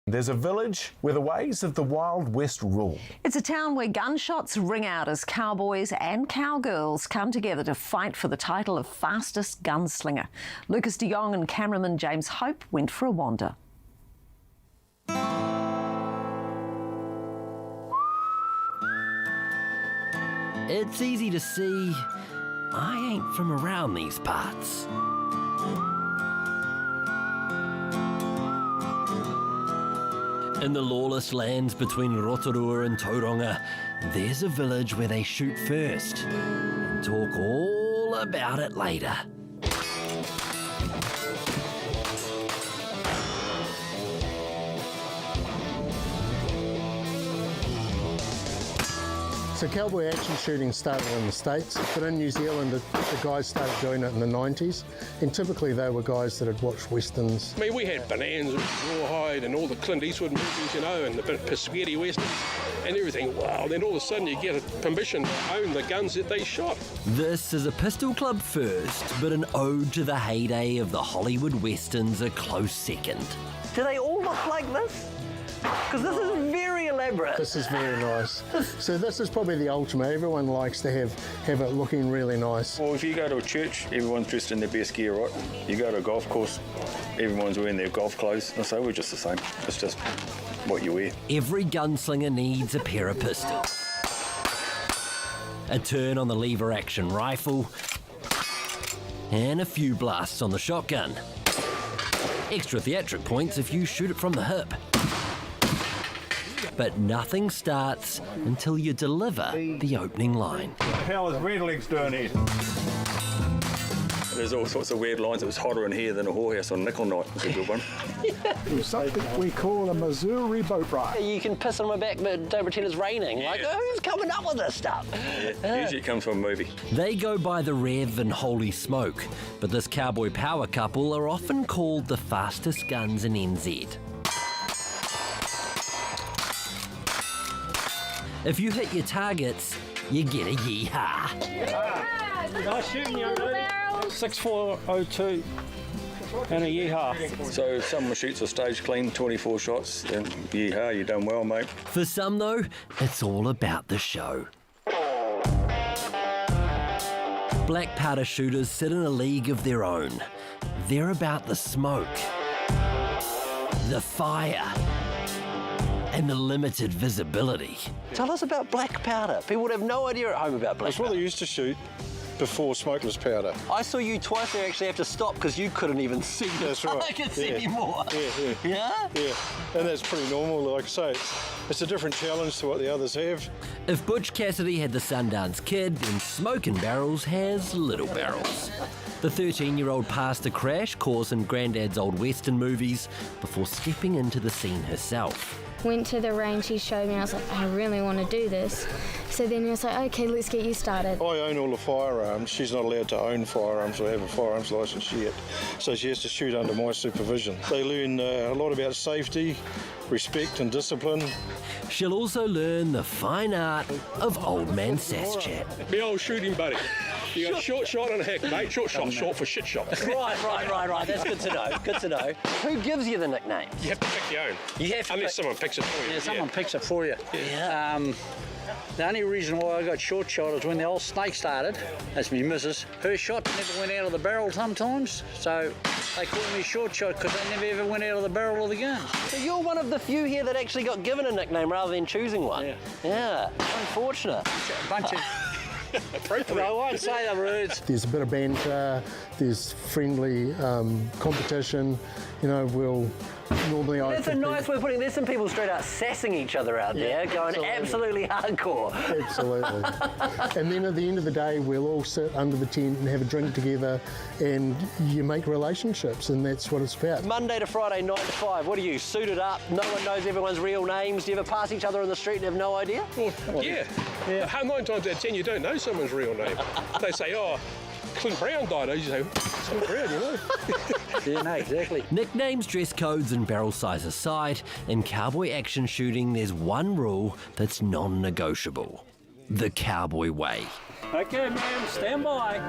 There's a village where the ways of the Wild West rule. It's a town where gunshots ring out as cowboys and cowgirls come together to fight for the title of fastest gunslinger. Lucas de Jong and cameraman James Hope went for a wander. It's easy to see I ain't from around these parts. In the lawless lands between Rotorua and Tauranga, there's a village where they shoot first and talk all about it later. So Cowboy Action Shooting started in the States, but in New Zealand the guys started doing it in the 90s, and typically they were guys that had watched westerns. I mean, we had Bonanza and Rawhide and all the Clint Eastwood movies, you know, and the spaghetti westerns and everything. Wow, then all of a sudden you get permission to own the guns that they shot. This is a pistol club first, but an ode to the heyday of the Hollywood westerns a close second. Do they all look like this? Because this is very elaborate. This is very nice. So this is probably the ultimate. Everyone likes to have it looking really nice. Well, if you go to a church, everyone's dressed in their best gear, right? You go to a golf course, everyone's wearing their golf clothes. So we're just the same. It's just what you wear. Every gunslinger needs a pair of pistols, a turn on the lever action rifle, and a few blasts on the shotgun. Extra theatric points if you shoot it from the hip. But nothing starts until you deliver the opening line. How is Redlegs doing here? There's all sorts of weird lines. It was hotter in here than a whorehouse on nickel night. It's a good one. It's something we call a Missouri boat ride. You can piss on my back but don't pretend it's raining. Yeah. Like, who's coming up with this stuff? Yeah, usually it comes from a movie. They go by the Rev and Holy Smoke, but this cowboy power couple are often called the fastest guns in NZ. If you hit your targets, you get a yeehaw. Nice shooting, young lady. 6402 and a yeehaw. So if someone shoots a stage clean, 24 shots, then yeehaw, you done well, mate. For some, though, it's all about the show. Black powder shooters sit in a league of their own. They're about the smoke, the fire, and the limited visibility. Tell us about black powder. People would have no idea at home about black That's what powder. they used to shoot before smokeless powder. I saw you twice there actually have to stop because you couldn't even see the That's right. targets Yeah. anymore. Yeah? Yeah? And that's pretty normal, like I say. It's a different challenge to what the others have. If Butch Cassidy had the Sundance Kid, then Smokin' Barrels has Little Barrels. The 13-year-old passed a crash course in Grandad's old Western movies before stepping into the scene herself. Went to the range, he showed me, I was like, I really want to do this. So then he was like, okay, let's get you started. I own all the firearms. She's not allowed to own firearms or have a firearms licence yet. So she has to shoot under my supervision. They learn a lot about safety, respect and discipline. She'll also learn the fine art of old man sass chat. Be old shooting buddy. You got short shot and a heck, mate. Short shot, short for shit shot. Right. That's good to know. Good to know. Who gives you the nickname? You have to pick your own. You have to Unless someone picks it for you. Yeah, someone picks it for you. Yeah. The only reason why I got short shot is when the old snake started, that's me missus, her shot never went out of the barrel sometimes, so they called me short shot because they never ever went out of the barrel of the gun. So you're one of the few here that actually got given a nickname rather than choosing one. Yeah. Unfortunate. A bunch of... I won't say the words. There's a bit of banter, there's friendly competition. You know, we'll normally... That's a nice way of putting it. There's some people straight out sassing each other out there, going absolutely hardcore. Absolutely. And then at the end of the day, we'll all sit under the tent and have a drink together, and you make relationships, and that's what it's about. Monday to Friday, 9 to 5. What are you, suited up? No one knows everyone's real names. Do you ever pass each other on the street and have no idea? Yeah. 9 times out of 10, you don't know someone's real name. They say, oh, Clint Brown died. You say, Clint Brown, you know? Yeah, no, exactly. Nicknames, dress codes and barrel size aside, in cowboy action shooting there's one rule that's non-negotiable: the cowboy way. Okay, ma'am, stand by.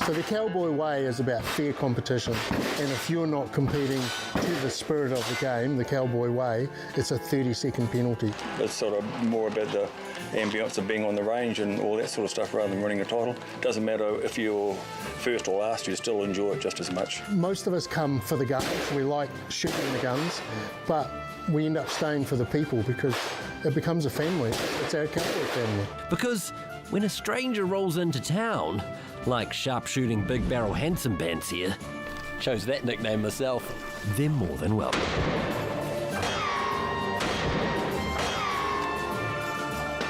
So the Cowboy Way is about fair competition, and if you're not competing to the spirit of the game, the Cowboy Way, it's a 30-second penalty. It's sort of more about the ambience of being on the range and all that sort of stuff rather than winning a title. Doesn't matter if you're first or last, you still enjoy it just as much. Most of us come for the guns. We like shooting the guns, but we end up staying for the people because it becomes a family. It's our Cowboy family. Because when a stranger rolls into town, like sharpshooting big barrel handsome pants here, chose that nickname myself, they're more than welcome.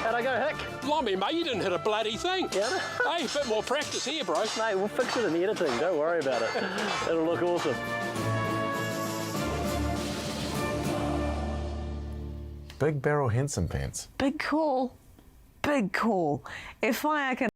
How'd I go, Hick? Blimey, mate, you didn't hit a bloody thing. Yeah? Hey, a bit more practice here, bro. Mate, we'll fix it in the editing. Don't worry about it. It'll look awesome. Big barrel Henson pants. Big call. Big call. If I can